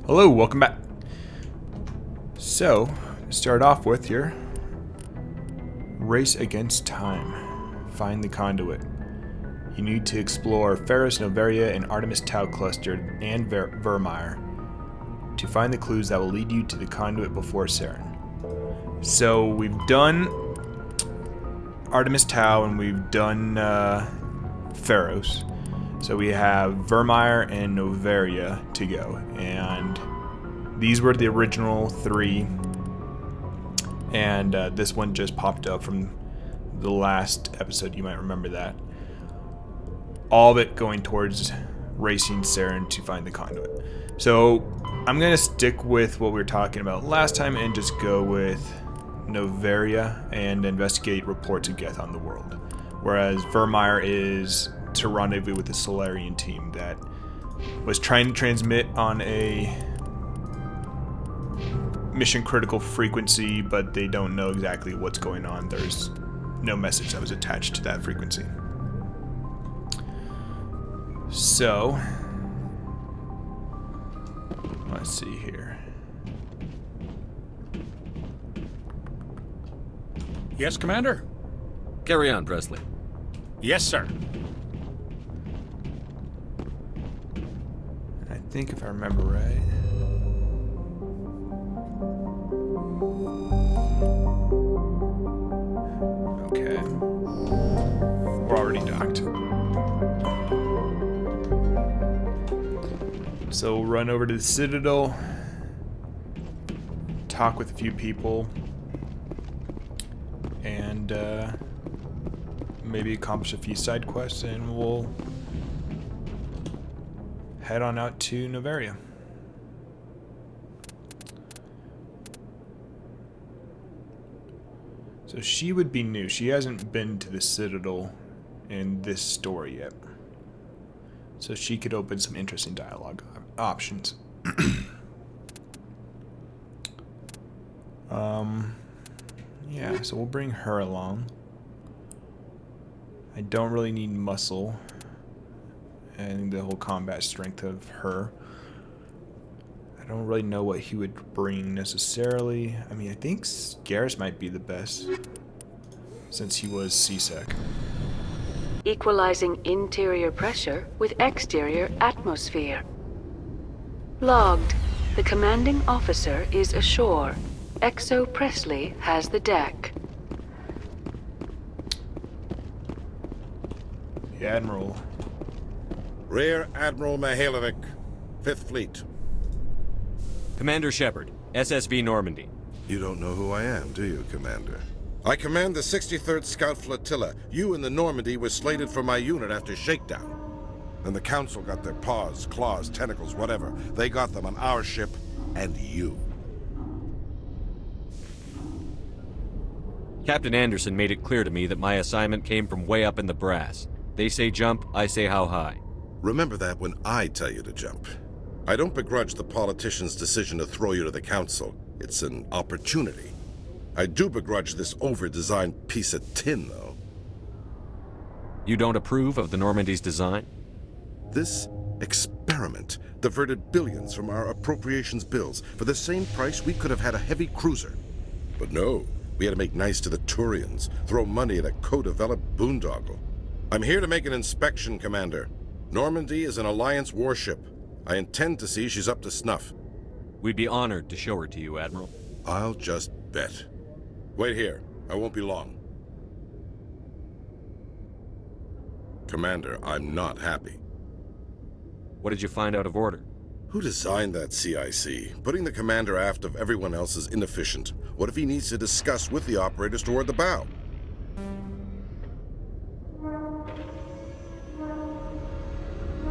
Hello, welcome back. So, to start off with here, race against time. Find the conduit. You need to explore Feros, Noveria, and Artemis Tau Cluster and Vermeer to find the clues that will lead you to the conduit before Saren. So we've done Artemis Tau and we've done Feros. So we have Vermeer and Noveria to go, and these were the original three, and this one just popped up from the last episode. You might remember that. All of it going towards racing Saren to find the conduit. So I'm going to stick with what we were talking about last time and just go with Noveria and investigate reports of Geth on the world. Whereas Vermeer is to rendezvous with the Solarian team that was trying to transmit on a mission critical frequency, but they don't know exactly what's going on. There's no message that was attached to that frequency. So, let's see here. Yes, Commander? Carry on, Presley. Yes, sir. I think if I remember right. Okay. We're already docked. So we'll run over to the Citadel, talk with a few people, and maybe accomplish a few side quests, and we'll head on out to Noveria. So she would be new. She hasn't been to the Citadel in this story yet. So she could open some interesting dialogue options. Yeah, so we'll bring her along. I don't really need muscle and the whole combat strength of her. I don't really know what he would bring necessarily. I mean, I think Garrus might be the best since he was CSEC. Equalizing interior pressure with exterior atmosphere. Logged. The commanding officer is ashore. Exo Presley has the deck. The Admiral. Rear Admiral Mihailovic, 5th Fleet. Commander Shepard, SSV Normandy. You don't know who I am, do you, Commander? I command the 63rd Scout Flotilla. You and the Normandy were slated for my unit after shakedown. Then the Council got their paws, claws, tentacles, whatever. They got them on our ship, and you. Captain Anderson made it clear to me that my assignment came from way up in the brass. They say jump, I say how high. Remember that when I tell you to jump. I don't begrudge the politician's decision to throw you to the Council. It's an opportunity. I do begrudge this over-designed piece of tin, though. You don't approve of the Normandy's design? This experiment diverted billions from our appropriations bills. For the same price, we could have had a heavy cruiser. But no, we had to make nice to the Thorians, throw money at a co-developed boondoggle. I'm here to make an inspection, Commander. Normandy is an Alliance warship. I intend to see she's up to snuff. We'd be honored to show her to you, Admiral. I'll just bet. Wait here. I won't be long. Commander, I'm not happy. What did you find out of order? Who designed that CIC? Putting the commander aft of everyone else is inefficient. What if he needs to discuss with the operators toward the bow?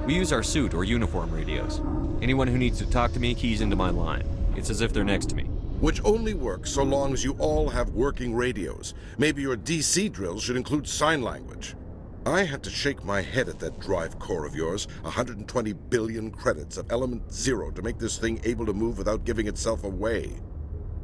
We use our suit or uniform radios. Anyone who needs to talk to me keys into my line. It's as if they're next to me. Which only works so long as you all have working radios. Maybe your DC drills should include sign language. I had to shake my head at that drive core of yours. 120 billion credits of element 0 to make this thing able to move without giving itself away.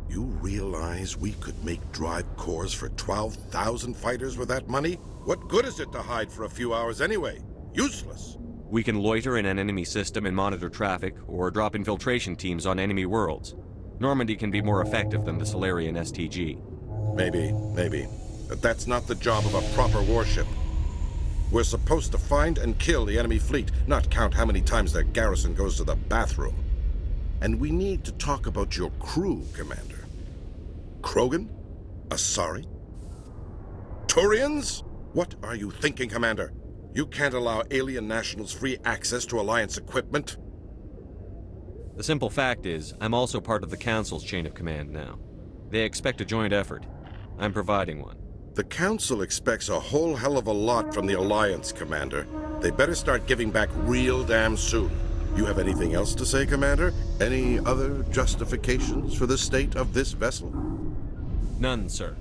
You realize we could make drive cores for 12,000 fighters with that money? What good is it to hide for a few hours anyway? Useless. We can loiter in an enemy system and monitor traffic, or drop infiltration teams on enemy worlds. Normandy can be more effective than the Solarian STG. Maybe. But that's not the job of a proper warship. We're supposed to find and kill the enemy fleet, not count how many times their garrison goes to the bathroom. And we need to talk about your crew, Commander. Krogan? Asari? Thorians? What are you thinking, Commander? You can't allow alien nationals free access to Alliance equipment. The simple fact is, I'm also part of the Council's chain of command now. They expect a joint effort. I'm providing one. The Council expects a whole hell of a lot from the Alliance, Commander. They better start giving back real damn soon. You have anything else to say, Commander? Any other justifications for the state of this vessel? None, sir.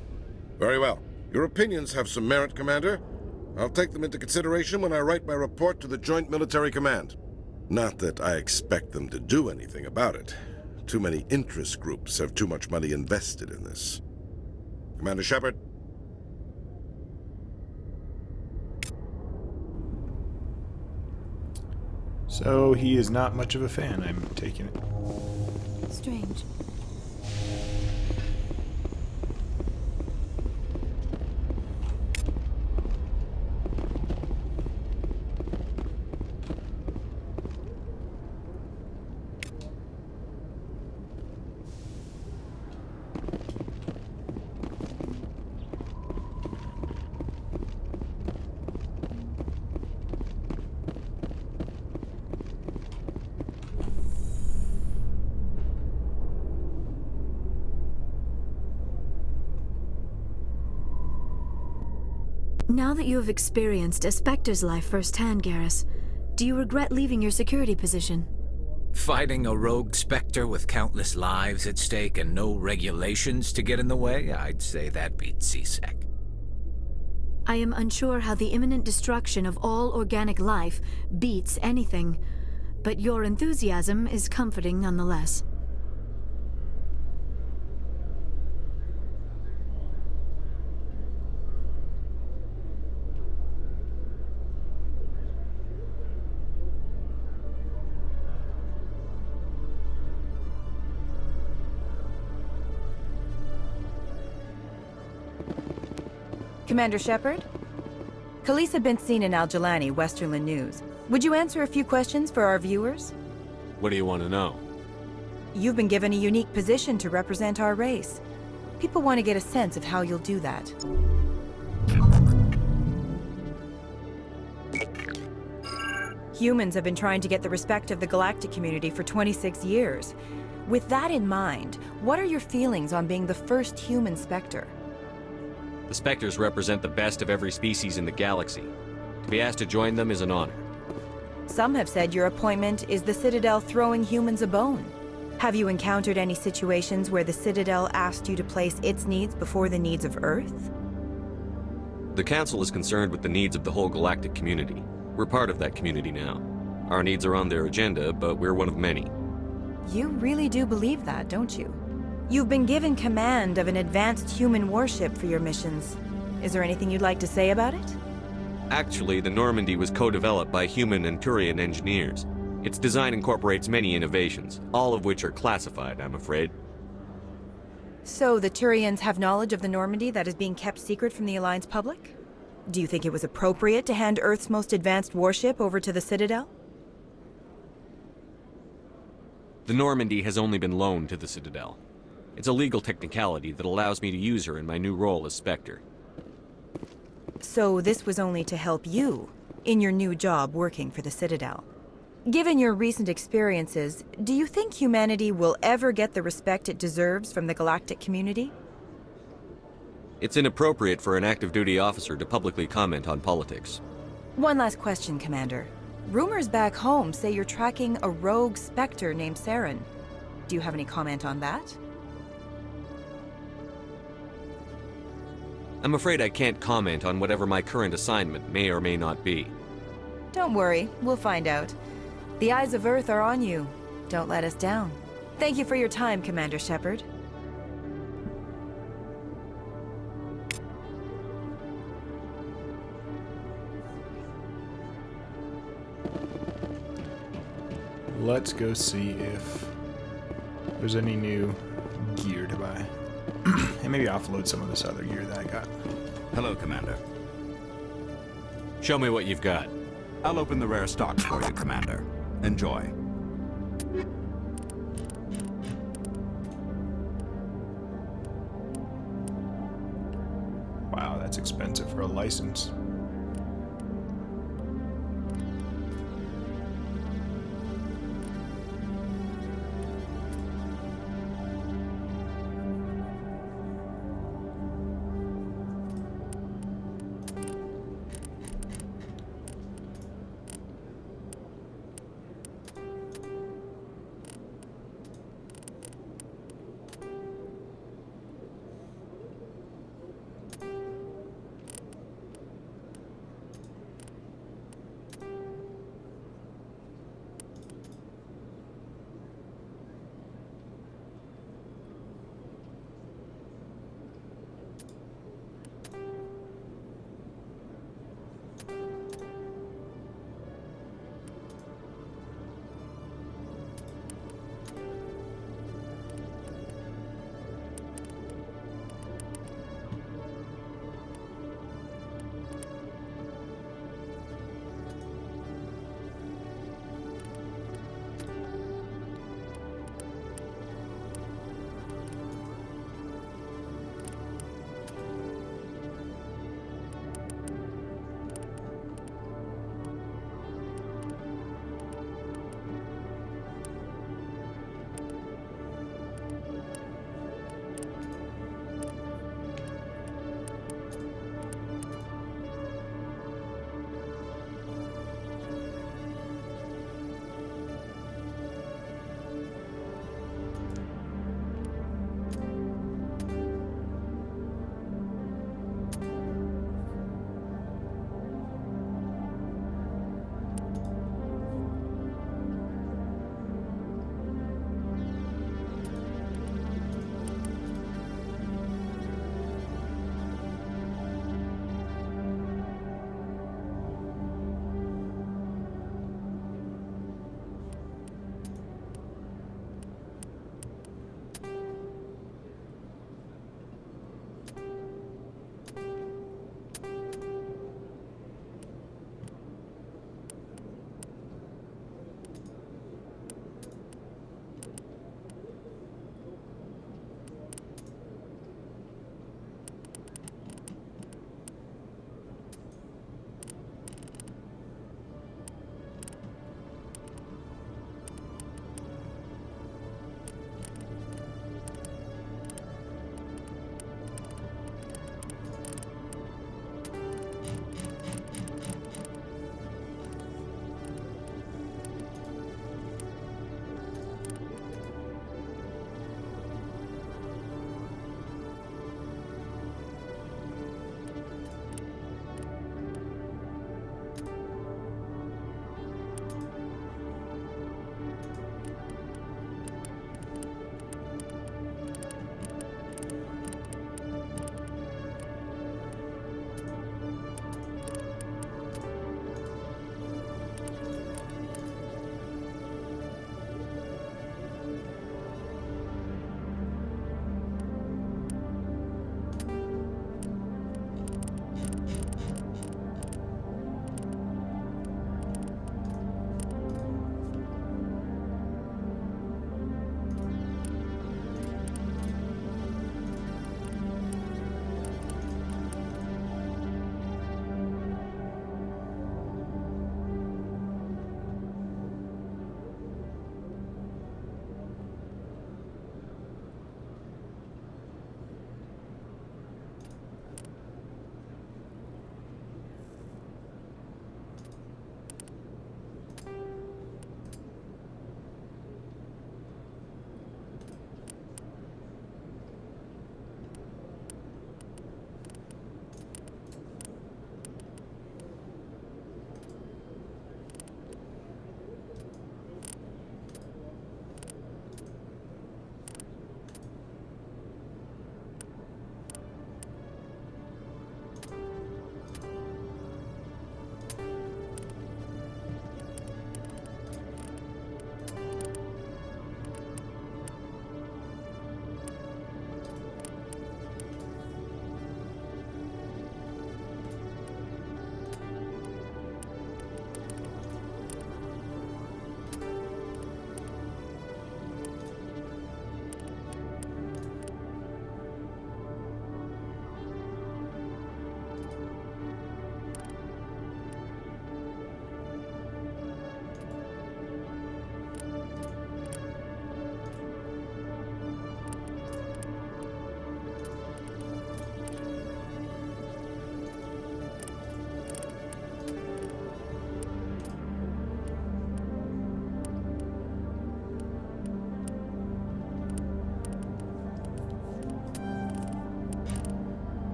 Very well. Your opinions have some merit, Commander. I'll take them into consideration when I write my report to the Joint Military Command. Not that I expect them to do anything about it. Too many interest groups have too much money invested in this. Commander Shepard? So he is not much of a fan, I'm taking it. Strange. Now that you have experienced a Spectre's life firsthand, Garrus, do you regret leaving your security position? Fighting a rogue Spectre with countless lives at stake and no regulations to get in the way? I'd say that beats CSEC. I am unsure how the imminent destruction of all organic life beats anything, but your enthusiasm is comforting nonetheless. Commander Shepard? Khalees had been seen in Al-Jalani, Westerland News. Would you answer a few questions for our viewers? What do you want to know? You've been given a unique position to represent our race. People want to get a sense of how you'll do that. Humans have been trying to get the respect of the galactic community for 26 years. With that in mind, what are your feelings on being the first human Spectre? The Spectres represent the best of every species in the galaxy. To be asked to join them is an honor. Some have said your appointment is the Citadel throwing humans a bone. Have you encountered any situations where the Citadel asked you to place its needs before the needs of Earth? The Council is concerned with the needs of the whole galactic community. We're part of that community now. Our needs are on their agenda, but we're one of many. You really do believe that, don't you? You've been given command of an advanced human warship for your missions. Is there anything you'd like to say about it? Actually, the Normandy was co-developed by human and Thorian engineers. Its design incorporates many innovations, all of which are classified, I'm afraid. So the Thorians have knowledge of the Normandy that is being kept secret from the Alliance public? Do you think it was appropriate to hand Earth's most advanced warship over to the Citadel? The Normandy has only been loaned to the Citadel. It's a legal technicality that allows me to use her in my new role as Spectre. So this was only to help you in your new job working for the Citadel. Given your recent experiences, do you think humanity will ever get the respect it deserves from the galactic community? It's inappropriate for an active duty officer to publicly comment on politics. One last question, Commander. Rumors back home say you're tracking a rogue Spectre named Saren. Do you have any comment on that? I'm afraid I can't comment on whatever my current assignment may or may not be. Don't worry, we'll find out. The eyes of Earth are on you. Don't let us down. Thank you for your time, Commander Shepard. let's go see if there's any new gear to buy. And maybe offload some of this other gear that I got. Hello, Commander. Show me what you've got. I'll open the rare stock for you, Commander. Enjoy. Wow, that's expensive for a license.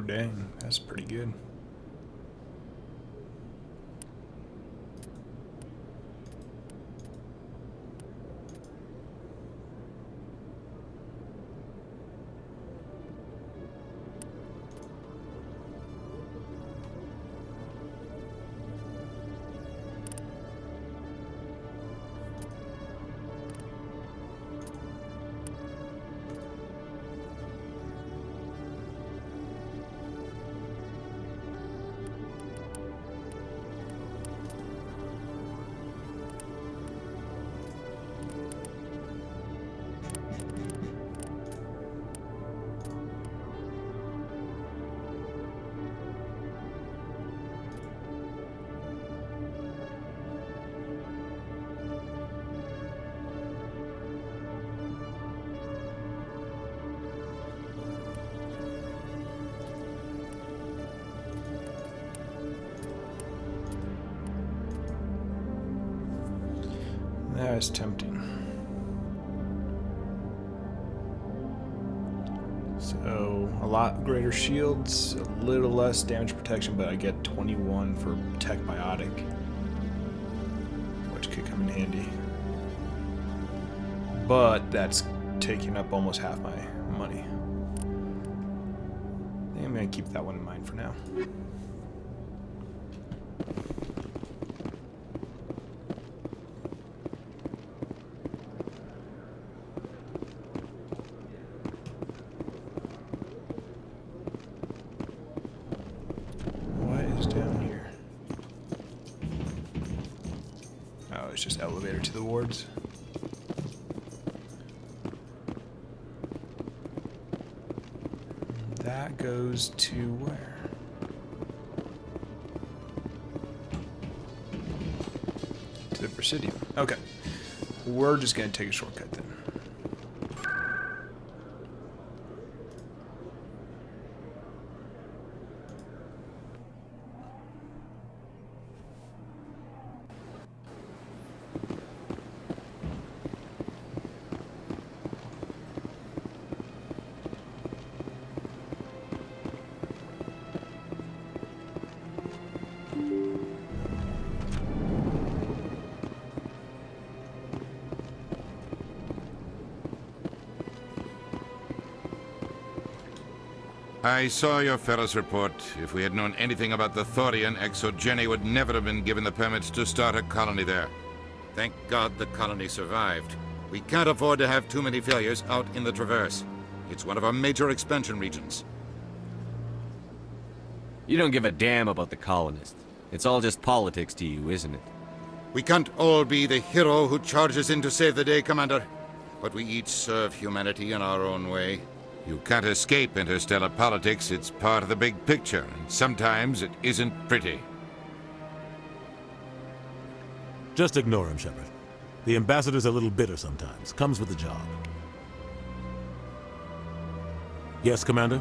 dang. That's pretty good. That is tempting. So, a lot greater shields, a little less damage protection, but I get 21 for Tech Biotic, which could come in handy. But that's taking up almost half my money. I think I'm going to keep that one in mind for now. It's just elevator to the wards. That goes to where? To the Presidium. Okay. We're just going to take a shortcut then. I saw your Feros report. If we had known anything about the Thorian, Exogeny would never have been given the permits to start a colony there. Thank God the colony survived. We can't afford to have too many failures out in the Traverse. It's one of our major expansion regions. You don't give a damn about the colonists. It's all just politics to you, isn't it? We can't all be the hero who charges in to save the day, Commander. But we each serve humanity in our own way. You can't escape interstellar politics. It's part of the big picture, and sometimes it isn't pretty. Just ignore him, Shepard. The ambassador's a little bitter sometimes. Comes with the job. Yes, Commander?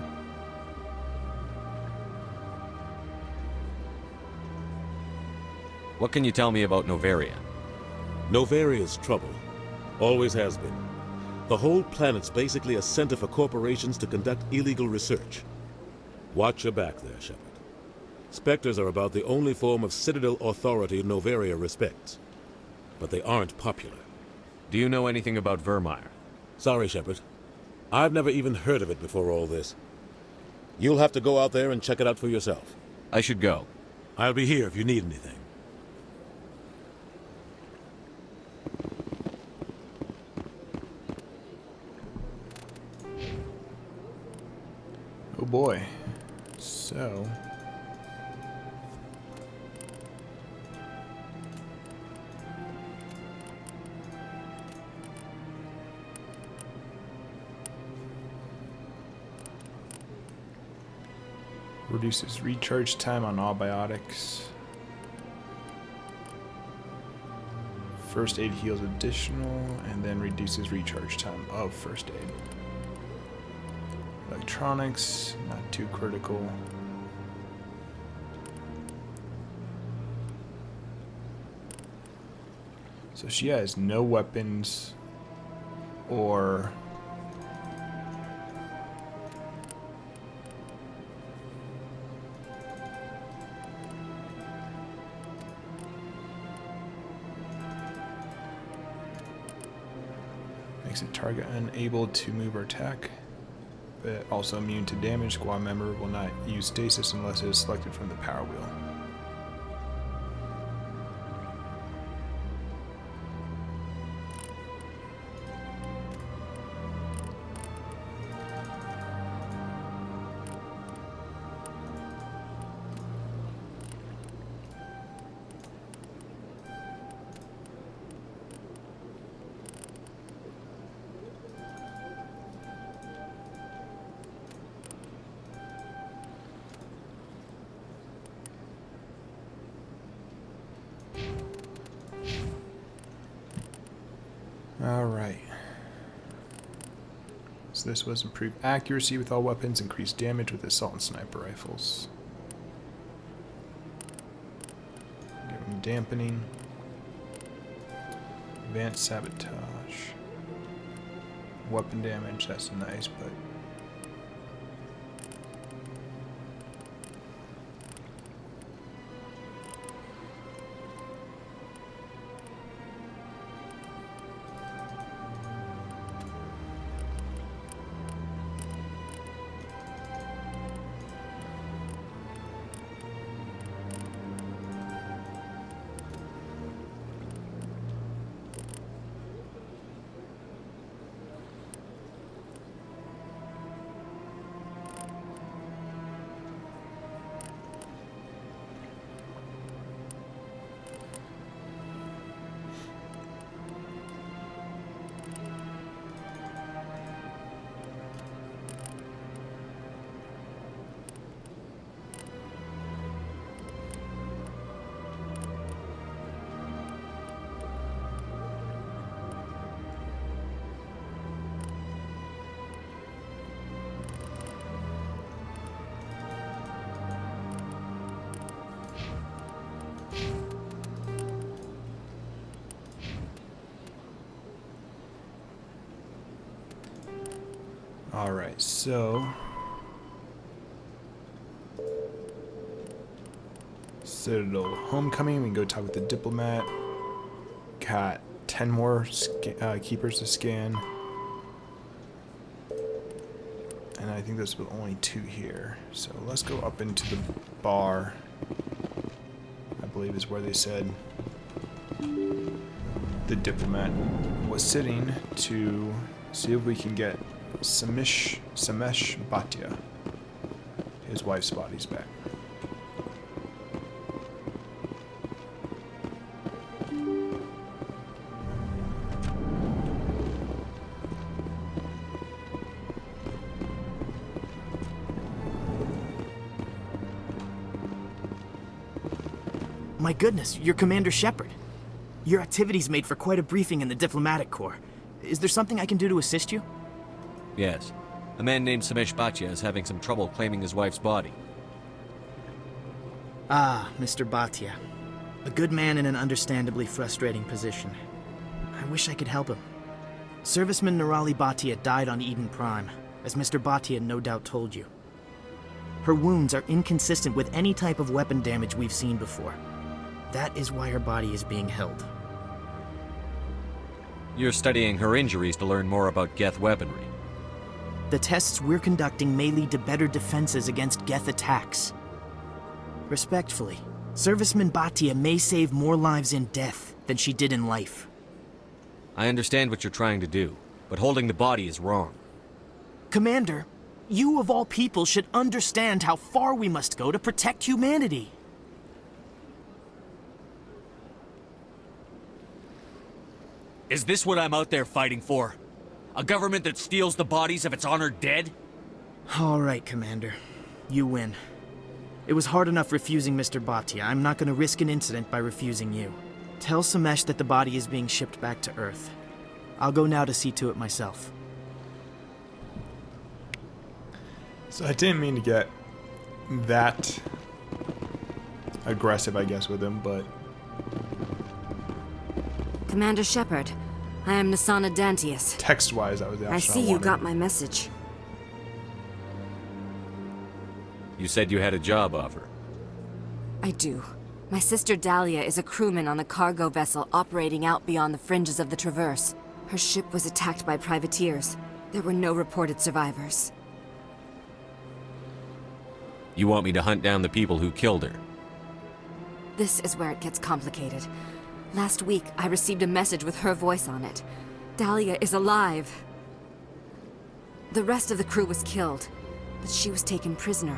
What can you tell me about Novaria? Novaria's trouble. Always has been. The whole planet's basically a center for corporations to conduct illegal research. Watch your back there, Shepard. Spectres are about the only form of Citadel authority Novaria respects. But they aren't popular. Do you know anything about Vermeer? Sorry, Shepard. I've never even heard of it before all this. You'll have to go out there and check it out for yourself. I should go. I'll be here if you need anything. Oh boy. So... reduces recharge time on all biotics. First aid heals additional, and then reduces recharge time of first aid. Electronics, not too critical. So she has no weapons or Makes a target unable to move or attack, but also immune to damage. Squad member will not use stasis unless it is selected from the power wheel. Alright. So this was improved accuracy with all weapons, increased damage with assault and sniper rifles. Give them dampening. Advanced sabotage. Weapon damage, that's nice, but alright, so Citadel homecoming, we can go talk with the diplomat. Got 10 more keepers to scan. And I think there's only 2 here. So let's go up into the bar. I believe is where they said the diplomat was sitting to see if we can get Samesh Bhatia. His wife's body's back. My goodness, you're Commander Shepard. Your activities made for quite a briefing in the diplomatic corps. Is there something I can do to assist you? Yes. A man named Samesh Bhatia is having some trouble claiming his wife's body. Ah, Mr. Bhatia. A good man in an understandably frustrating position. I wish I could help him. Serviceman Nirali Bhatia died on Eden Prime, as Mr. Bhatia no doubt told you. Her wounds are inconsistent with any type of weapon damage we've seen before. That is why her body is being held. You're studying her injuries to learn more about Geth weaponry. The tests we're conducting may lead to better defenses against Geth attacks. Respectfully, Serviceman Bhatia may save more lives in death than she did in life. I understand what you're trying to do, but holding the body is wrong. Commander, you of all people should understand how far we must go to protect humanity. Is this what I'm out there fighting for? A government that steals the bodies of its honored dead? All right, Commander. You win. It was hard enough refusing Mr. Bhatia. I'm not going to risk an incident by refusing you. Tell Samesh that the body is being shipped back to Earth. I'll go now to see to it myself. So I didn't mean to get that aggressive, I guess, with him, but... Commander Shepard, I am Nasana Dantius. Text-wise, that was the option I see you wanted. got my message. You said you had a job offer. I do. My sister Dahlia is a crewman on a cargo vessel operating out beyond the fringes of the Traverse. Her ship was attacked by privateers. There were no reported survivors. You want me to hunt down the people who killed her? This is where it gets complicated. Last week, I received a message with her voice on it. Dahlia is alive. The rest of the crew was killed, but she was taken prisoner.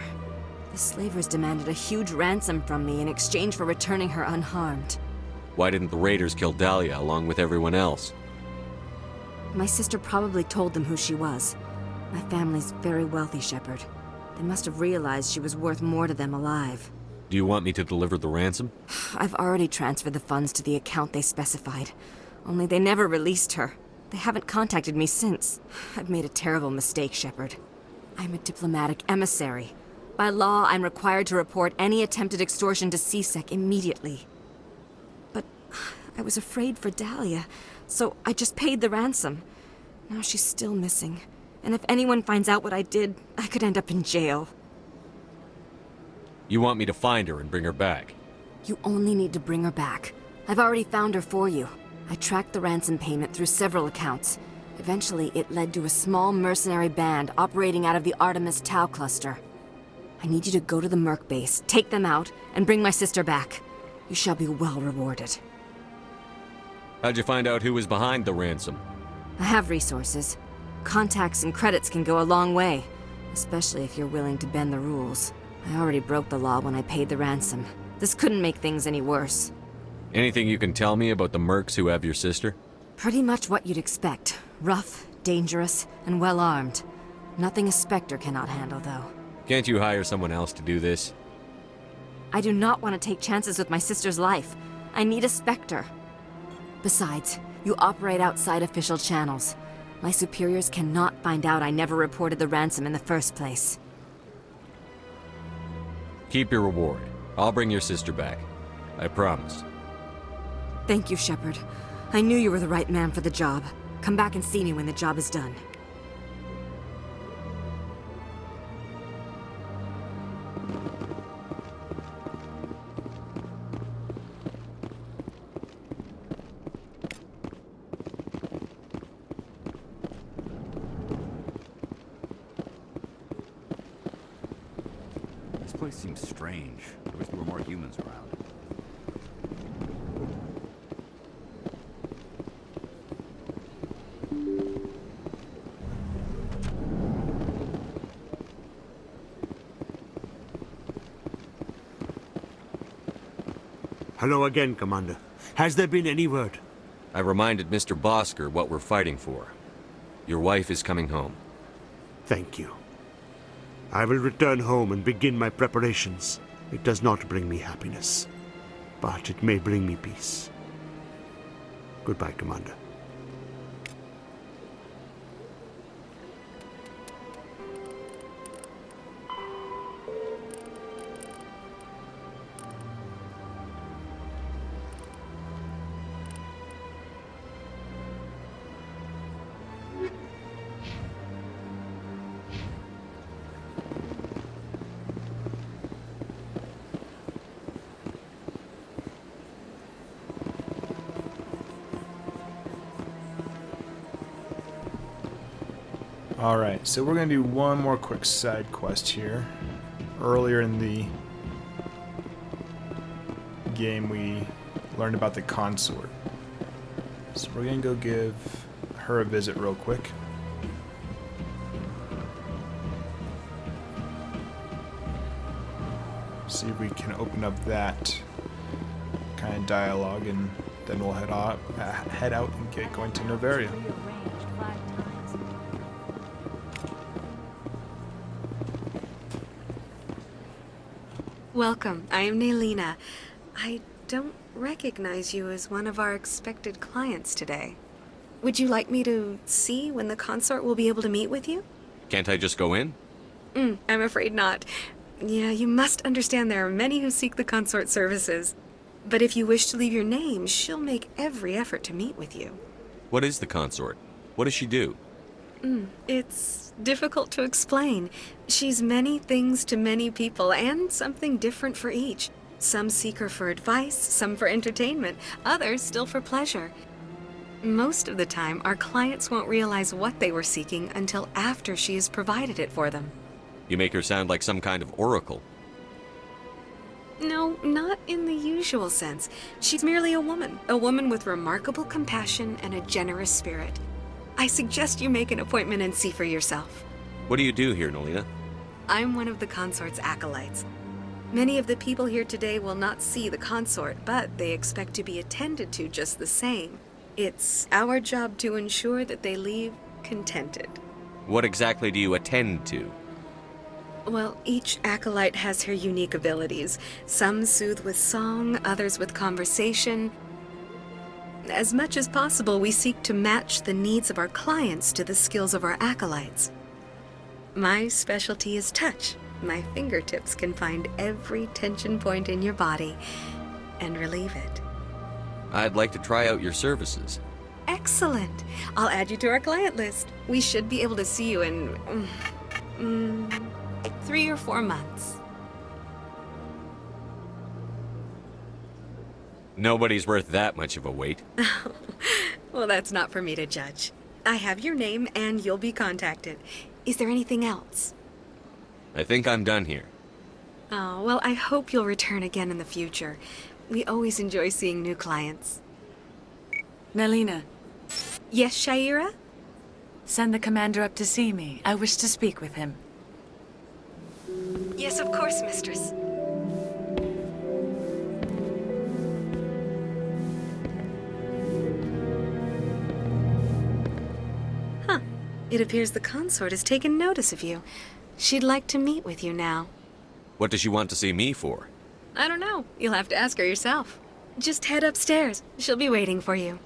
The slavers demanded a huge ransom from me in exchange for returning her unharmed. Why didn't the raiders kill Dahlia along with everyone else? My sister probably told them who she was. My family's very wealthy, Shepard. They must have realized she was worth more to them alive. Do you want me to deliver the ransom? I've already transferred the funds to the account they specified. Only they never released her. They haven't contacted me since. I've made a terrible mistake, Shepard. I'm a diplomatic emissary. By law, I'm required to report any attempted extortion to CSEC immediately. But I was afraid for Dahlia, so I just paid the ransom. Now she's still missing. And if anyone finds out what I did, I could end up in jail. You want me to find her and bring her back? You only need to bring her back. I've already found her for you. I tracked the ransom payment through several accounts. Eventually, it led to a small mercenary band operating out of the Artemis Tau cluster. I need you to go to the Merc base, take them out, and bring my sister back. You shall be well rewarded. How'd you find out who was behind the ransom? I have resources. Contacts and credits can go a long way, especially if you're willing to bend the rules. I already broke the law when I paid the ransom. This couldn't make things any worse. Anything you can tell me about the mercs who have your sister? Pretty much what you'd expect. Rough, dangerous, and well-armed. Nothing a Spectre cannot handle, though. Can't you hire someone else to do this? I do not want to take chances with my sister's life. I need a Spectre. Besides, you operate outside official channels. My superiors cannot find out I never reported the ransom in the first place. Keep your reward. I'll bring your sister back. I promise. Thank you, Shepard. I knew you were the right man for the job. Come back and see me when the job is done. This place seems strange. I wish there were more humans around. Hello again, Commander. Has there been any word? I reminded Mr. Bosker what we're fighting for. Your wife is coming home. Thank you. I will return home and begin my preparations. It does not bring me happiness, but it may bring me peace. Goodbye, Commander. Alright, so we're going to do one more quick side quest here. Earlier in the game we learned about the consort. So we're going to go give her a visit real quick. See if we can open up that kind of dialogue, and then we'll head out and get going to Novaria. Welcome. I am Nelina. I don't recognize you as one of our expected clients today. Would you like me to see when the consort will be able to meet with you? Can't I just go in? I'm afraid not. Yeah, you must understand there are many who seek the consort services. But if you wish to leave your name, she'll make every effort to meet with you. What is the consort? What does she do? It's difficult to explain. She's many things to many people, and something different for each. Some seek her for advice, some for entertainment, others still for pleasure. Most of the time, our clients won't realize what they were seeking until after she has provided it for them. You make her sound like some kind of oracle. No, not in the usual sense. She's merely a woman with remarkable compassion and a generous spirit. I suggest you make an appointment and see for yourself. What do you do here, Nolina? I'm one of the consort's acolytes. Many of the people here today will not see the consort, but they expect to be attended to just the same. It's our job to ensure that they leave contented. What exactly do you attend to? Well, each acolyte has her unique abilities. Some soothe with song, others with conversation. As much as possible, we seek to match the needs of our clients to the skills of our acolytes. My specialty is touch. My fingertips can find every tension point in your body and relieve it. I'd like to try out your services. Excellent. I'll add you to our client list. We should be able to see you in 3 or 4 months. Nobody's worth that much of a wait. Well, that's not for me to judge. I have your name and you'll be contacted. Is there anything else? I think I'm done here. Oh, well, I hope you'll return again in the future. We always enjoy seeing new clients. Nolina. Yes, Shaira? Send the commander up to see me. I wish to speak with him. Yes, of course, mistress. Huh. It appears the consort has taken notice of you. She'd like to meet with you now. What does she want to see me for? I don't know. You'll have to ask her yourself. Just head upstairs. She'll be waiting for you.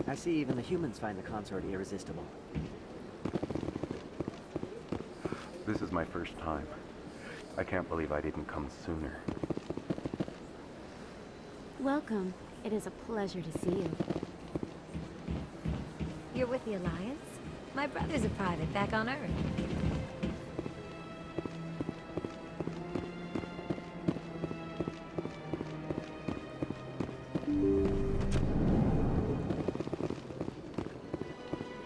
I see even the humans find the consort irresistible. This is my first time. I can't believe I didn't come sooner. Welcome. It is a pleasure to see you. You're with the Alliance? My brother's a private back on Earth.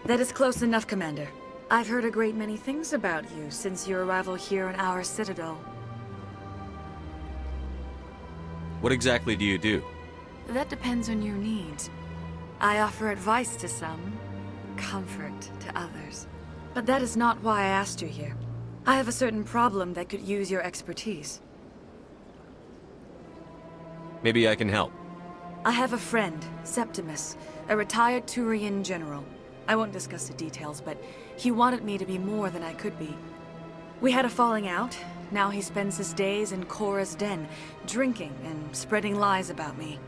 That is close enough, Commander. I've heard a great many things about you since your arrival here in our Citadel. What exactly do you do? That depends on your needs. I offer advice to some, comfort to others. But that is not why I asked you here. I have a certain problem that could use your expertise. Maybe I can help. I have a friend, Septimus, a retired Thorian general. I won't discuss the details, but he wanted me to be more than I could be. We had a falling out. Now he spends his days in Korra's den, drinking and spreading lies about me.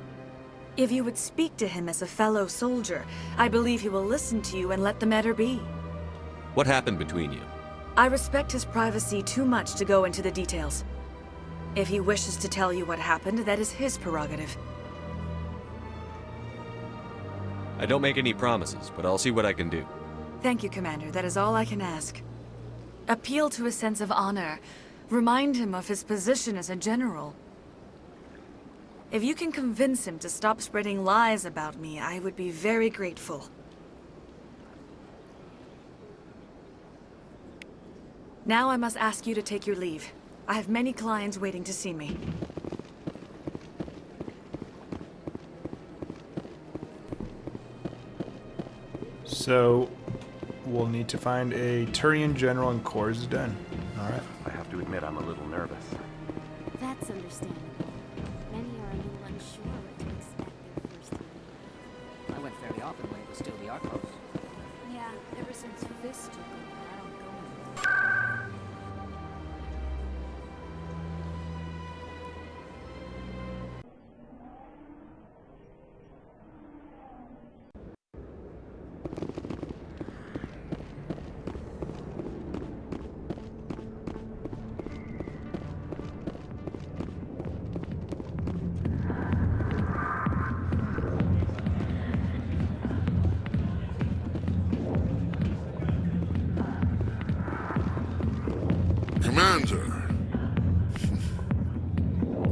If you would speak to him as a fellow soldier, I believe he will listen to you and let the matter be. What happened between you? I respect his privacy too much to go into the details. If he wishes to tell you what happened, that is his prerogative. I don't make any promises, but I'll see what I can do. Thank you, Commander. That is all I can ask. Appeal to his sense of honor. Remind him of his position as a general. If you can convince him to stop spreading lies about me, I would be very grateful. Now I must ask you to take your leave. I have many clients waiting to see me. So, we'll need to find a Thorian general in Korra's den. Alright. I have to admit I'm a little nervous. That's understandable. Many are a little unsure what to expect their first time. I went fairly often when it was still the Arcos. Yeah, ever since Fist took over, I don't go anymore.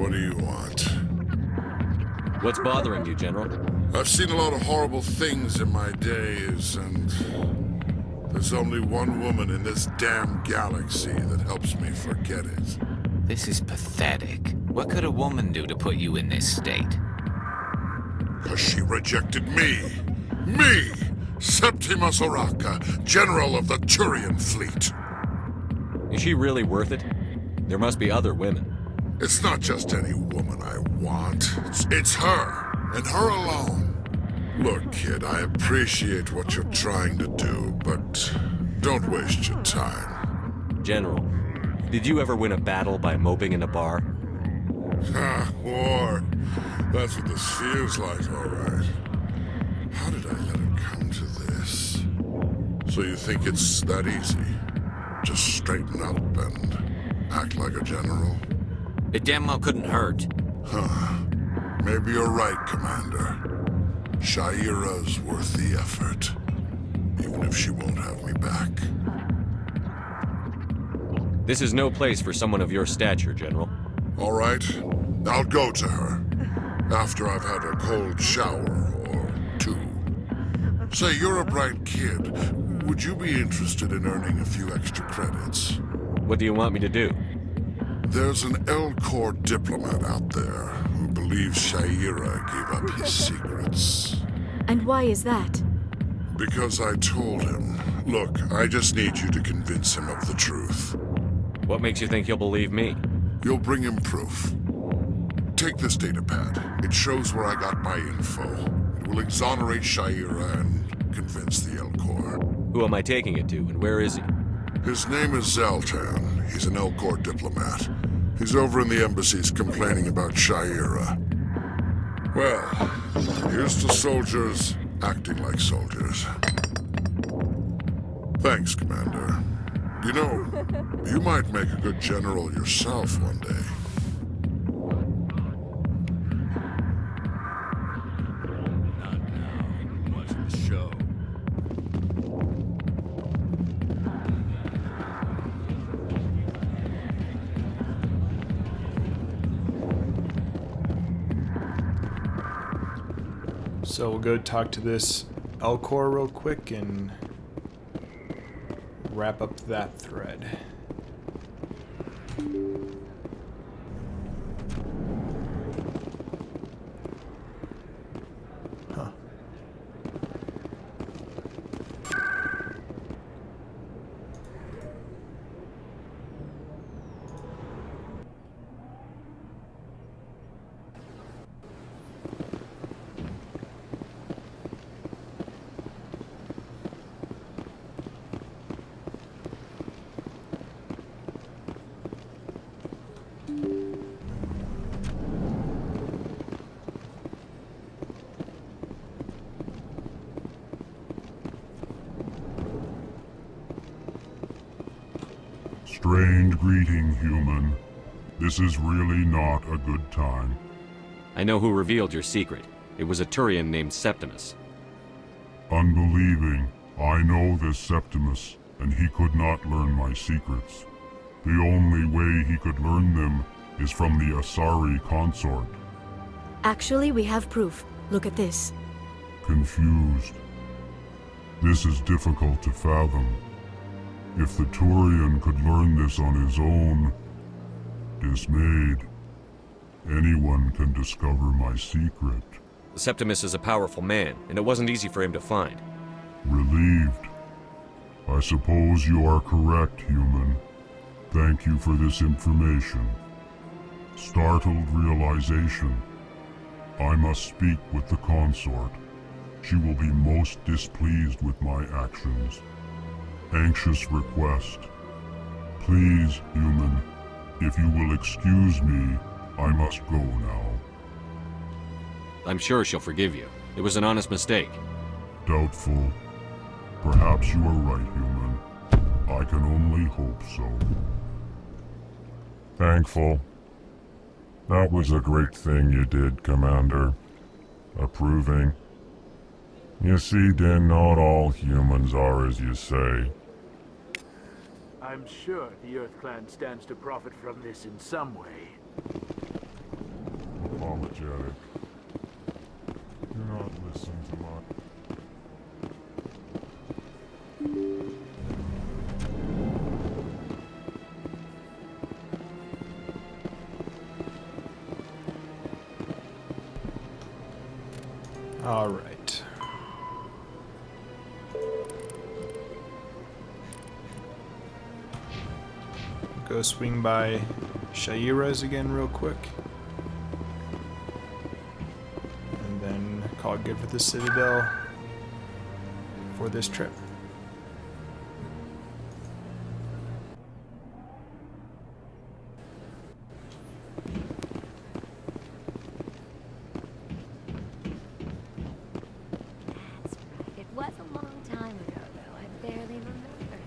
What do you want? What's bothering you, General? I've seen a lot of horrible things in my days, and there's only one woman in this damn galaxy that helps me forget it. This is pathetic. What could a woman do to put you in this state? 'Cause she rejected me! Me! Septimus Oraka, General of the Turian Fleet! Is she really worth it? There must be other women. It's not just any woman I want. It's her, and her alone. Look, kid, I appreciate what you're trying to do, but don't waste your time. General, did you ever win a battle by moping in a bar? War. That's what this feels like, all right. How did I let it come to this? So you think it's that easy? Just straighten up and act like a general? It damn well couldn't hurt. Huh. Maybe you're right, Commander. Shiala's worth the effort. Even if she won't have me back. This is no place for someone of your stature, General. All right. I'll go to her. After I've had a cold shower or two. Say, you're a bright kid. Would you be interested in earning a few extra credits? What do you want me to do? There's an L-Corps diplomat out there who believes Shiala gave up his secrets. And why is that? Because I told him. Look, I just need you to convince him of the truth. What makes you think he'll believe me? You'll bring him proof. Take this datapad. It shows where I got my info. It will exonerate Shiala and convince the L-Corps. Who am I taking it to, and where is he? His name is Zaltan. He's an L-Corps diplomat. He's over in the embassies complaining about Shiala. Well, here's to soldiers acting like soldiers. Thanks, Commander. You know, you might make a good general yourself one day. So we'll go talk to this L-Corps real quick and wrap up that thread. Huh. Strange greeting, human. This is really not a good time. I know who revealed your secret. It was a Thorian named Septimus. Unbelieving. I know this Septimus, and he could not learn my secrets. The only way he could learn them is from the Asari consort. Actually, we have proof. Look at this. Confused. This is difficult to fathom. If the Thorian could learn this on his own, dismayed, anyone can discover my secret. Septimus is a powerful man, and it wasn't easy for him to find. Relieved. I suppose you are correct, human. Thank you for this information. Startled realization. I must speak with the consort. She will be most displeased with my actions. Anxious request. Please, human, if you will excuse me, I must go now. I'm sure she'll forgive you. It was an honest mistake. Doubtful. Perhaps you are right, human. I can only hope so. Thankful. That was a great thing you did, Commander. Approving. You see, then, not all humans are as you say. I'm sure the Earth Clan stands to profit from this in some way. apologetic. Do not listen to my... All right. Go swing by Shiala's again real quick. And then call it good for the Citadel for this trip. It was a long time ago, though. I barely remember.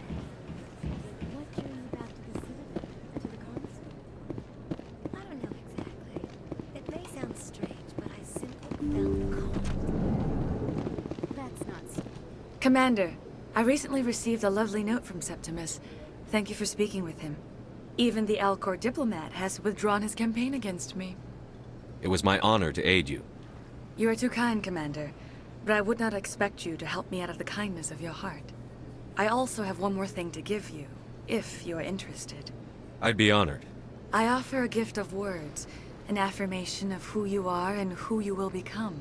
What drew you back to the Citadel? To the console? I don't know exactly. It may sound strange, but I simply felt cold. That's not so. Commander, I recently received a lovely note from Septimus. Thank you for speaking with him. Even the Alcor diplomat has withdrawn his campaign against me. It was my honor to aid you. You are too kind, Commander, but I would not expect you to help me out of the kindness of your heart. I also have one more thing to give you, if you are interested. I'd be honored. I offer a gift of words, an affirmation of who you are and who you will become.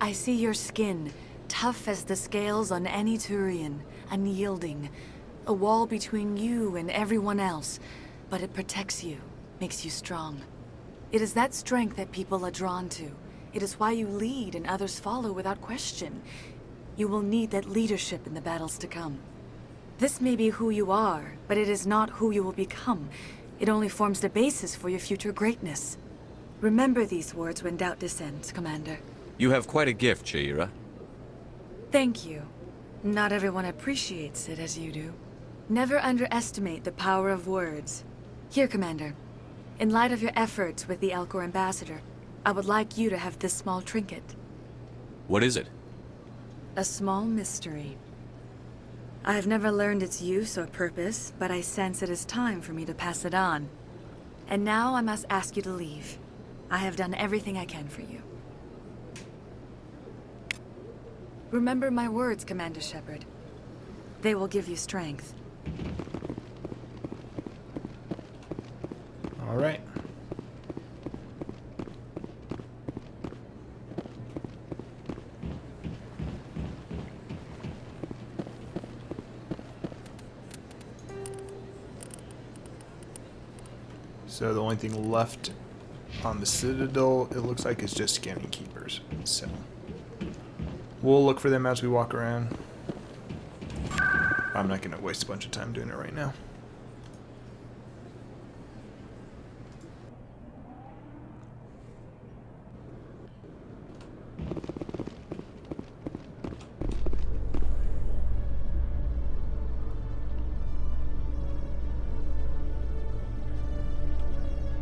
I see your skin, tough as the scales on any Thorian, unyielding, a wall between you and everyone else, but it protects you, makes you strong. It is that strength that people are drawn to. It is why you lead and others follow without question. You will need that leadership in the battles to come. This may be who you are, but it is not who you will become. It only forms the basis for your future greatness. Remember these words when doubt descends, Commander. You have quite a gift, Shiala. Thank you. Not everyone appreciates it as you do. Never underestimate the power of words. Here, Commander. In light of your efforts with the Alcor ambassador, I would like you to have this small trinket. What is it? A small mystery. I have never learned its use or purpose, but I sense it is time for me to pass it on. And now I must ask you to leave. I have done everything I can for you. Remember my words, Commander Shepard. They will give you strength. All right. So the only thing left on the Citadel, it looks like, is just scanning keepers. So we'll look for them as we walk around. I'm not going to waste a bunch of time doing it right now.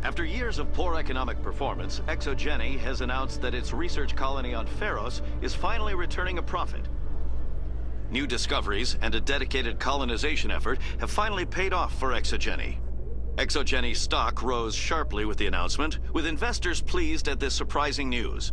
After years of poor economic performance, ExoGeni has announced that its research colony on Feros is finally returning a profit. New discoveries and a dedicated colonization effort have finally paid off for ExoGeni. ExoGeni's stock rose sharply with the announcement, with investors pleased at this surprising news.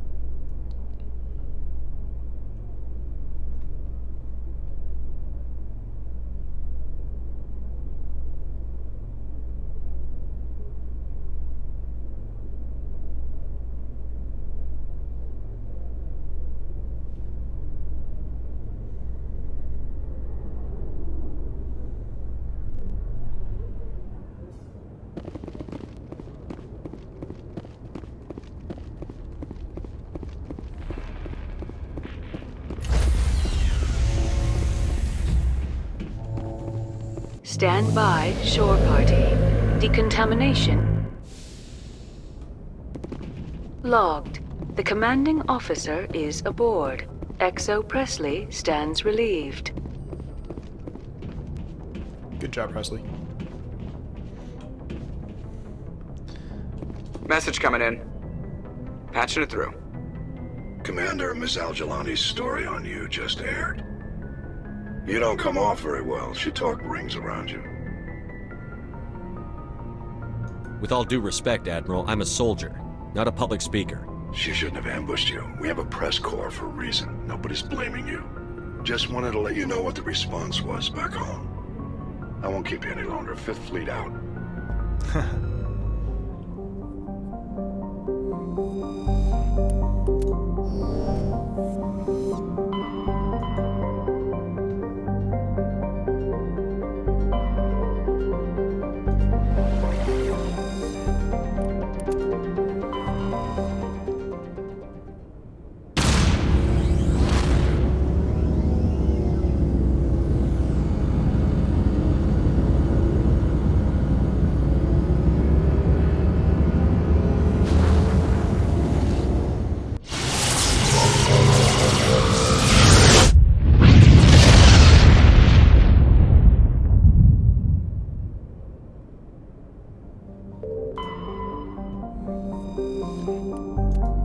Stand by, shore party. Decontamination. Logged. The commanding officer is aboard. Exo Presley stands relieved. Good job, Presley. Message coming in. Patching it through. Commander, Miss Al-Jalani's story on you just aired. You don't come off very well. She talk rings around you. With all due respect, Admiral, I'm a soldier, not a public speaker. She shouldn't have ambushed you. We have a press corps for a reason. Nobody's blaming you. Just wanted to let you know what the response was back home. I won't keep you any longer. Fifth Fleet out.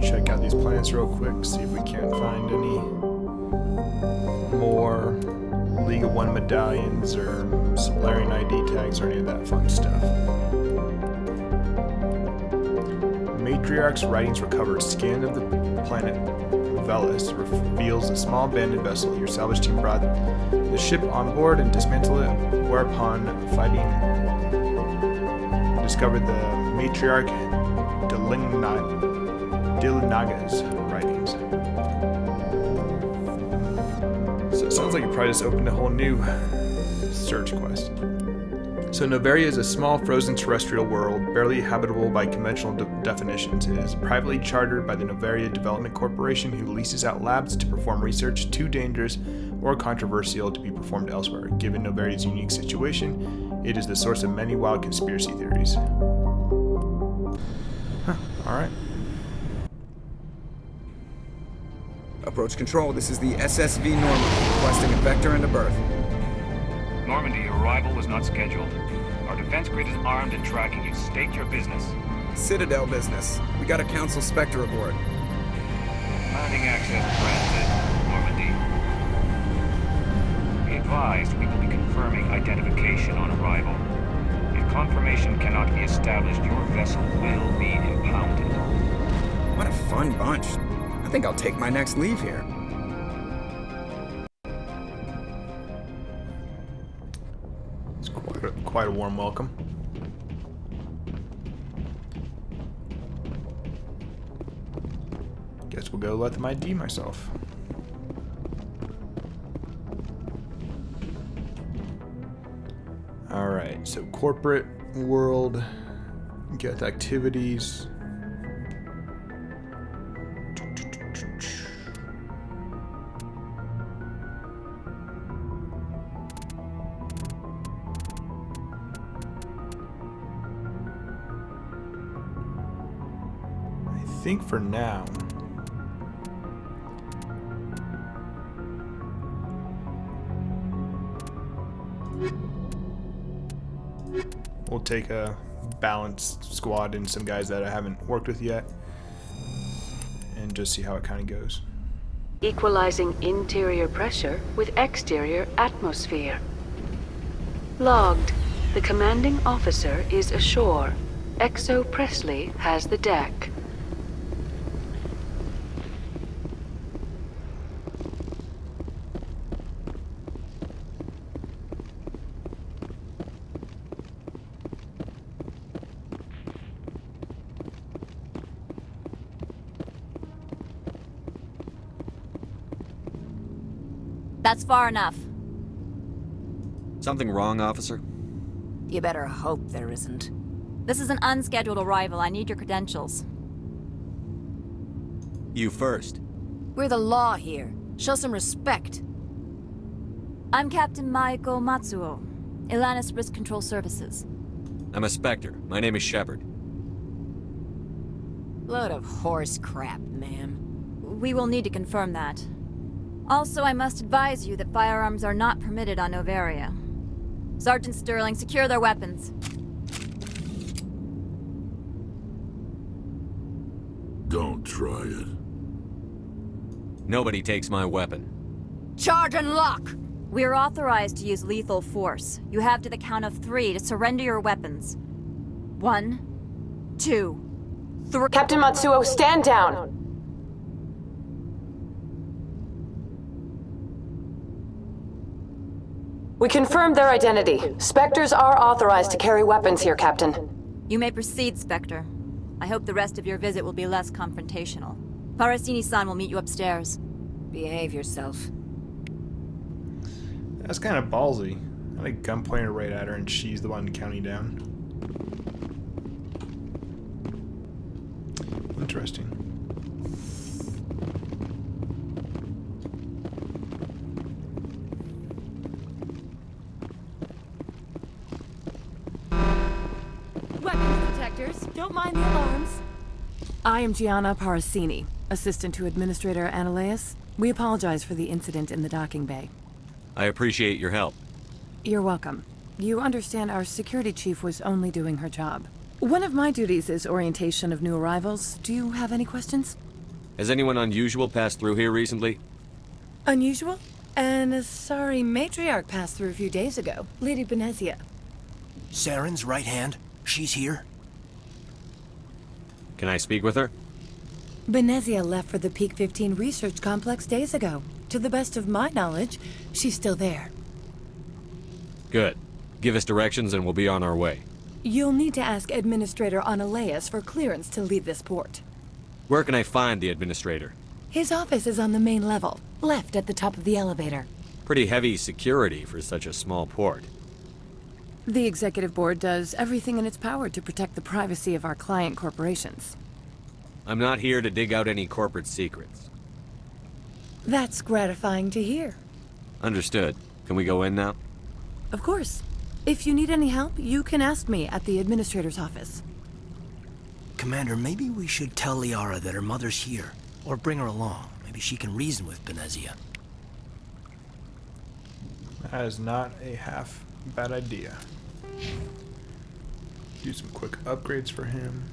Check out these planets real quick, see if we can't find any more League of One medallions or Solarian ID tags or any of that fun stuff. Matriarch's writings recovered. Scan of the planet Velis reveals a small abandoned vessel. Your salvage team brought the ship on board and dismantled it, whereupon fighting discovered the Matriarch Dilinaga's writings. So it sounds like it probably just opened a whole new search quest. So Noveria is a small frozen terrestrial world, barely habitable by conventional definitions. It is privately chartered by the Noveria Development Corporation, who leases out labs to perform research too dangerous or controversial to be performed elsewhere. Given Noveria's unique situation, it is the source of many wild conspiracy theories. Alright. Approach control, this is the SSV Normandy, requesting a vector and a berth. Normandy, arrival was not scheduled. Our defense grid is armed and tracking you. State your business. Citadel business. We got a Council Spectre aboard. Landing access granted, Normandy. Be advised, we will be confirming identification on arrival. If confirmation cannot be established, your vessel will be impounded. What a fun bunch. I think I'll take my next leave here. It's quite a warm welcome. Guess we'll go let them ID myself. Alright, so corporate world, get activities. I think for now we'll take a balanced squad and some guys that I haven't worked with yet and just see how it kind of goes. Equalizing interior pressure with exterior atmosphere. Logged. The commanding officer is ashore. Exo Presley has the deck. That's far enough. Something wrong, officer? You better hope there isn't. This is an unscheduled arrival. I need your credentials. You first. We're the law here. Show some respect. I'm Captain Maiko Matsuo, Ilanis Risk Control Services. I'm a Spectre. My name is Shepard. Load of horse crap, ma'am. We will need to confirm that. Also, I must advise you that firearms are not permitted on Noveria. Sergeant Sterling, secure their weapons. Don't try it. Nobody takes my weapon. Charge and lock! We are authorized to use lethal force. You have to the count of 3 to surrender your weapons. 1, 2, Captain Matsuo, stand down! We confirmed their identity. Spectres are authorized to carry weapons here, Captain. You may proceed, Spectre. I hope the rest of your visit will be less confrontational. Parasini-san will meet you upstairs. Behave yourself. That's kind of ballsy. I had a gun pointed right at her and she's the one counting down. Interesting. Weapons detectors. Don't mind the alarms. I am Gianna Parasini, assistant to Administrator Analeus. We apologize for the incident in the docking bay. I appreciate your help. You're welcome. You understand our security chief was only doing her job. One of my duties is orientation of new arrivals. Do you have any questions? Has anyone unusual passed through here recently? Unusual? An asari matriarch passed through a few days ago. Lady Benezia. Saren's right hand? She's here? Can I speak with her? Benezia left for the Peak 15 research complex days ago. To the best of my knowledge, she's still there. Good. Give us directions and we'll be on our way. You'll need to ask Administrator Analeus for clearance to leave this port. Where can I find the Administrator? His office is on the main level, left at the top of the elevator. Pretty heavy security for such a small port. The Executive Board does everything in its power to protect the privacy of our client corporations. I'm not here to dig out any corporate secrets. That's gratifying to hear. Understood. Can we go in now? Of course. If you need any help, you can ask me at the Administrator's office. Commander, maybe we should tell Liara that her mother's here. Or bring her along. Maybe she can reason with Benezia. That is not a half bad idea. Do some quick upgrades for him.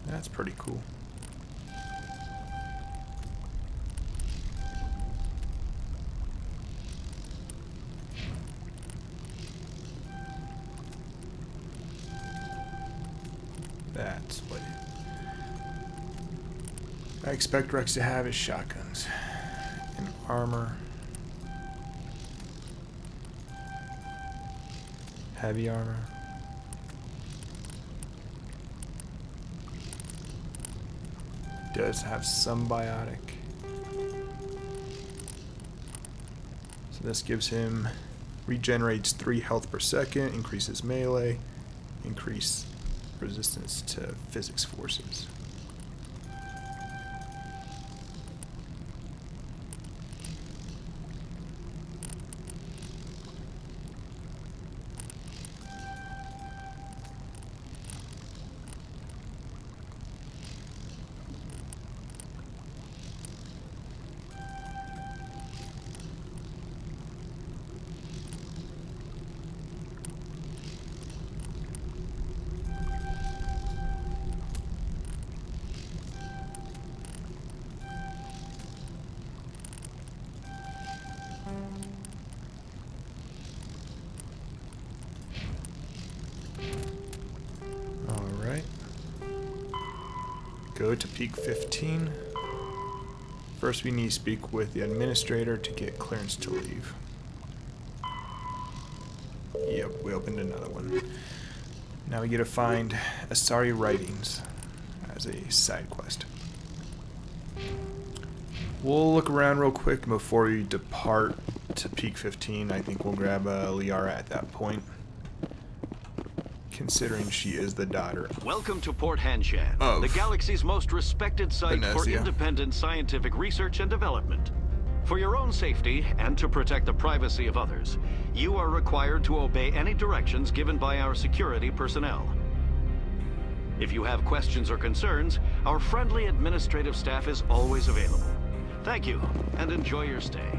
That's pretty cool. That's what I expect Rex to have is shotguns and armor. Heavy armor. Does have some biotic. So this gives him regenerates 3 health per second, increases melee, increase resistance to physics forces. Go to Peak 15. First we need to speak with the Administrator to get clearance to leave. Yep, we opened another one. Now we get to find Asari writings as a side quest. We'll look around real quick before we depart to Peak 15. I think we'll grab Liara at that point. considering she is the daughter. Welcome to Port Hanshan, of the galaxy's most respected site for Venezia. independent scientific research and development. For your own safety and to protect the privacy of others, you are required to obey any directions given by our security personnel. If you have questions or concerns, our friendly administrative staff is always available. Thank you, and enjoy your stay.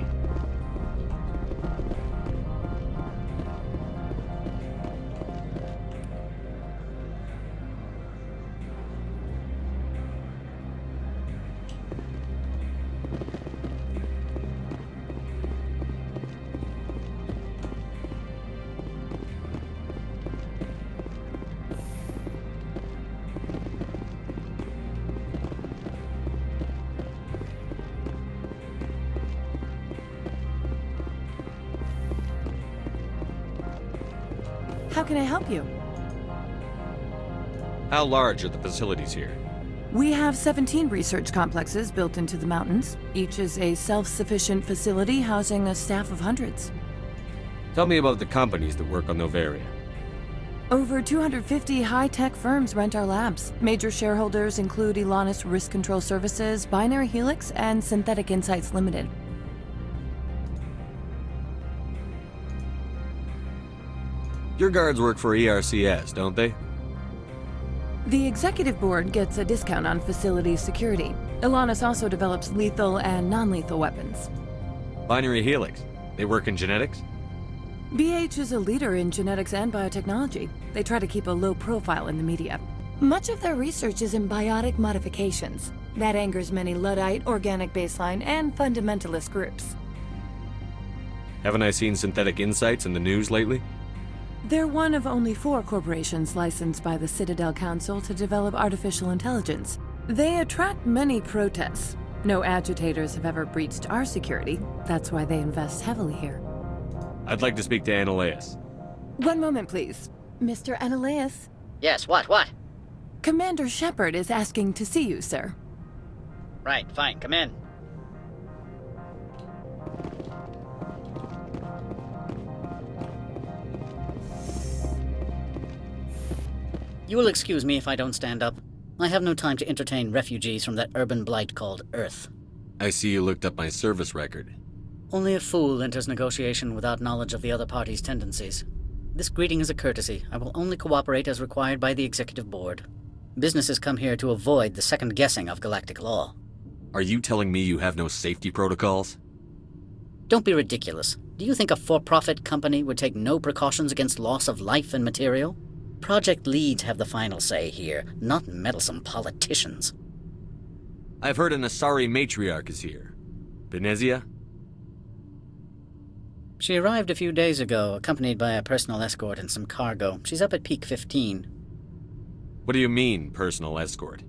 How can I help you? How large are the facilities here? We have 17 research complexes built into the mountains. Each is a self-sufficient facility housing a staff of hundreds. Tell me about the companies that work on Noveria. Over 250 high-tech firms rent our labs. Major shareholders include Elanis Risk Control Services, Binary Helix, and Synthetic Insights Limited. Your guards work for ERCS, don't they? The executive board gets a discount on facility security. Elanis also develops lethal and non-lethal weapons. Binary Helix. They work in genetics? BH is a leader in genetics and biotechnology. They try to keep a low profile in the media. Much of their research is in biotic modifications. That angers many Luddite, organic baseline, and fundamentalist groups. Haven't I seen Synthetic Insights in the news lately? They're one of only 4 corporations licensed by the Citadel Council to develop artificial intelligence. They attract many protests. No agitators have ever breached our security. That's why they invest heavily here. I'd like to speak to Annaleus. One moment, please. Mr. Annaleus? Yes, what? Commander Shepard is asking to see you, sir. Right, fine, come in. You will excuse me if I don't stand up. I have no time to entertain refugees from that urban blight called Earth. I see you looked up my service record. Only a fool enters negotiation without knowledge of the other party's tendencies. This greeting is a courtesy. I will only cooperate as required by the executive board. Businesses come here to avoid the second guessing of galactic law. Are you telling me you have no safety protocols? Don't be ridiculous. Do you think a for-profit company would take no precautions against loss of life and material? Project leads have the final say here, not meddlesome politicians. I've heard an Asari matriarch is here. Venezia? She arrived a few days ago, accompanied by a personal escort and some cargo. She's up at peak 15. What do you mean, personal escort?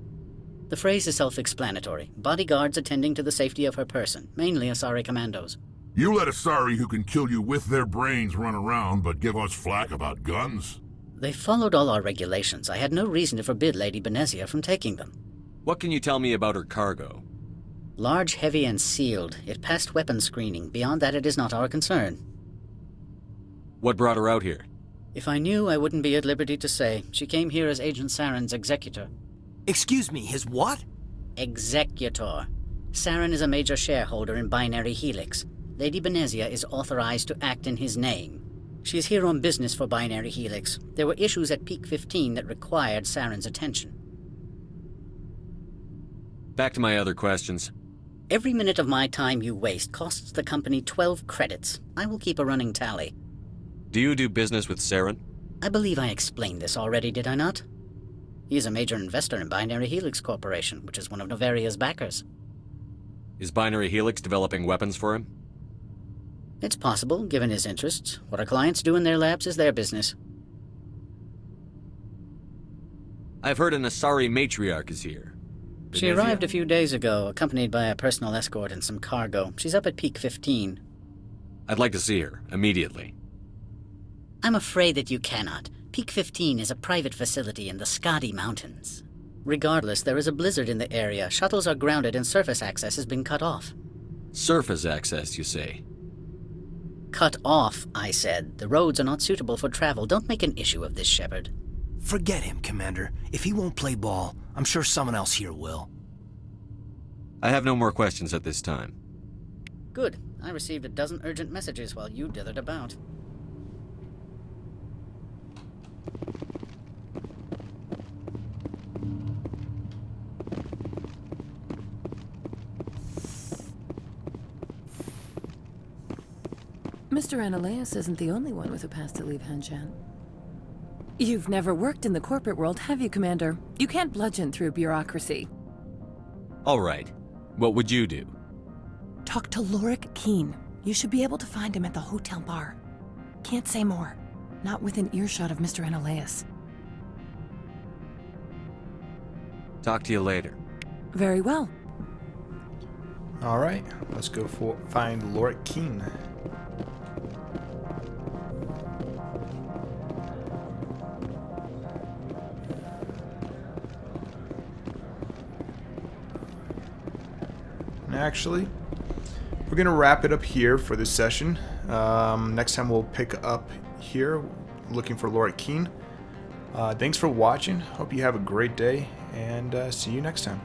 The phrase is self-explanatory. Bodyguards attending to the safety of her person, mainly Asari commandos. You let Asari who can kill you with their brains run around, but give us flack about guns? They followed all our regulations. I had no reason to forbid Lady Venezia from taking them. What can you tell me about her cargo? Large, heavy, and sealed. It passed weapons screening. Beyond that, it is not our concern. What brought her out here? If I knew, I wouldn't be at liberty to say. She came here as Agent Saren's executor. Excuse me, his what? Executor. Saren is a major shareholder in Binary Helix. Lady Venezia is authorized to act in his name. She is here on business for Binary Helix. There were issues at Peak 15 that required Saren's attention. Back to my other questions. Every minute of my time you waste costs the company 12 credits. I will keep a running tally. Do you do business with Saren? I believe I explained this already, did I not? He is a major investor in Binary Helix Corporation, which is one of Noveria's backers. Is Binary Helix developing weapons for him? It's possible, given his interests. What our clients do in their labs is their business. I've heard an Asari matriarch is here. She arrived a few days ago, accompanied by a personal escort and some cargo. She's up at Peak 15. I'd like to see her, immediately. I'm afraid that you cannot. Peak 15 is a private facility in the Skadi Mountains. Regardless, there is a blizzard in the area. Shuttles are grounded and surface access has been cut off. Surface access, you say? Cut off, I said. The roads are not suitable for travel. Don't make an issue of this, Shepard. Forget him, Commander. If he won't play ball, I'm sure someone else here will. I have no more questions at this time. Good. I received a dozen urgent messages while you dithered about. Mr. Ananias isn't the only one with a past to leave Hanshan. You've never worked in the corporate world, have you, Commander? You can't bludgeon through bureaucracy. All right. What would you do? Talk to Lorik Keen. You should be able to find him at the hotel bar. Can't say more. Not within earshot of Mr. Ananias. Talk to you later. Very well. All right, let's go find Lorik Keen. Actually, we're going to wrap it up here for this session. Next time we'll pick up here, looking for Lorik Keen. Thanks for watching. Hope you have a great day, and see you next time.